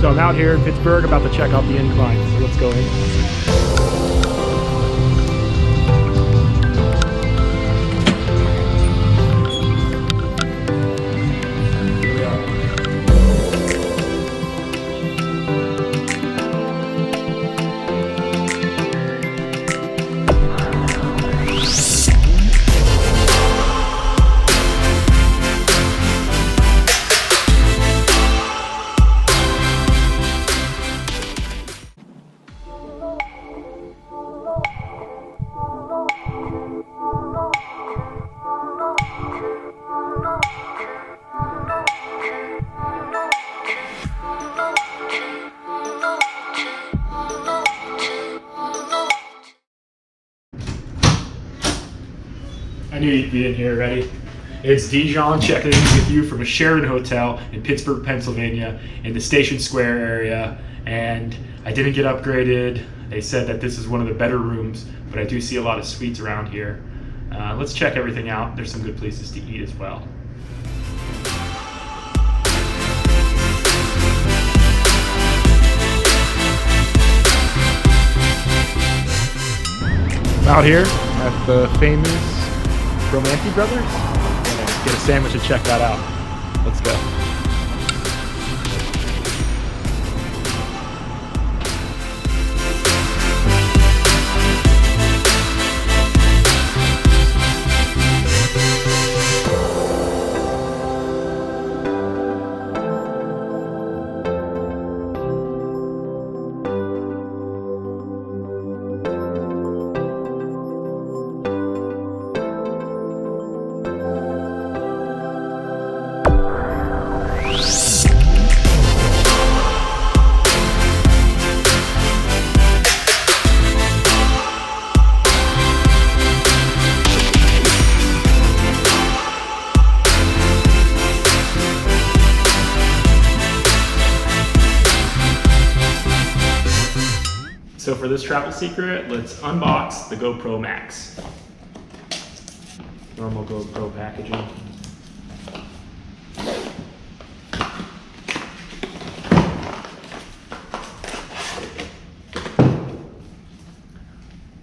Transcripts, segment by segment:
So I'm out here in Pittsburgh about to check out the incline, so let's go in. I knew you'd be in here already. It's Dijon checking in with you from a Sheraton hotel in Pittsburgh, Pennsylvania, in the Station Square area. And I didn't get upgraded. They said that this is one of the better rooms, but I do see a lot of suites around here. Let's check everything out. There's some good places to eat as well. Out here at the famous Primanti Brothers. Get a sandwich and check that out. Let's go. So for this travel secret, let's unbox the GoPro MAX. Normal GoPro packaging.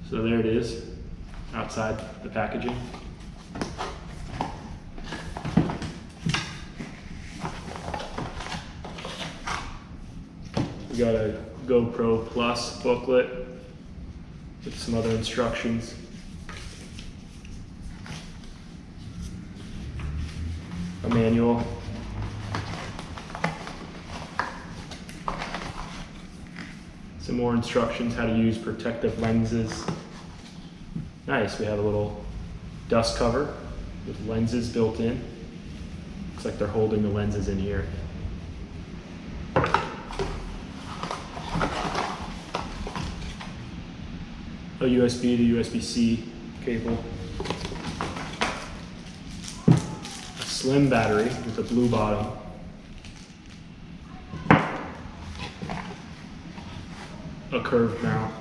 So there it is, outside the packaging. We got a GoPro Plus booklet with some other instructions. A manual. Some more instructions how to use protective lenses. Nice, we have a little dust cover with lenses built in. Looks like they're holding the lenses in here. A USB to USB-C cable. A slim battery with a blue bottom. A curved mount.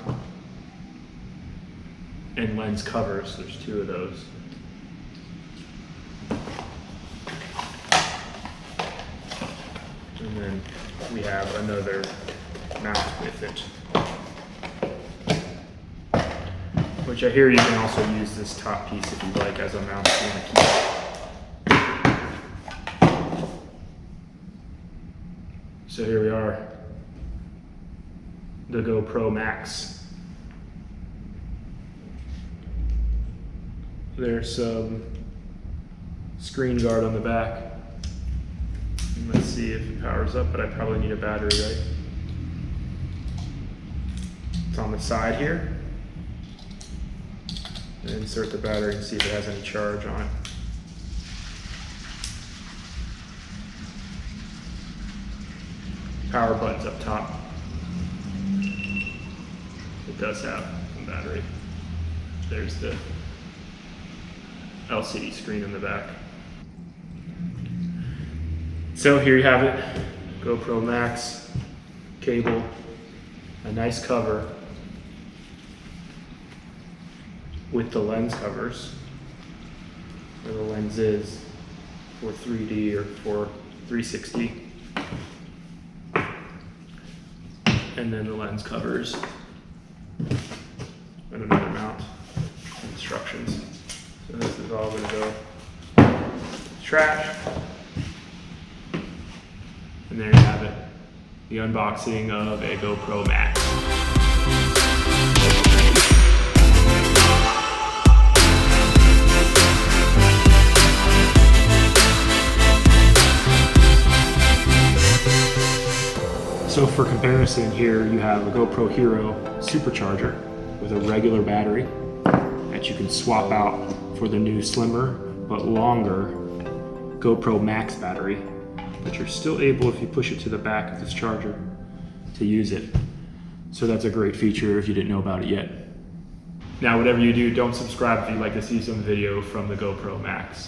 And lens covers, there's two of those. And then we have another mount with it. Which I hear you can also use this top piece if you'd like as a mount if you want to keep it. So here we are, the GoPro MAX. There's some screen guard on the back. And let's see if it powers up, but I probably need a battery, right? It's on the side here. And insert the battery and see if it has any charge on it. Power button's up top. It does have a battery. There's the LCD screen in the back. So here you have it, GoPro MAX, cable, a nice cover with the lens covers, where the lens is for 3D or for 360. and then the lens covers, and another mount, instructions. So this is all going to go trash. And there you have it, the unboxing of a GoPro MAX. So for comparison here, you have a GoPro Hero supercharger with a regular battery that you can swap out for the new slimmer but longer GoPro MAX battery. But you're still able, if you push it to the back of this charger, to use it. So that's a great feature if you didn't know about it yet. Now, whatever you do, don't subscribe if you'd like to see some video from the GoPro MAX.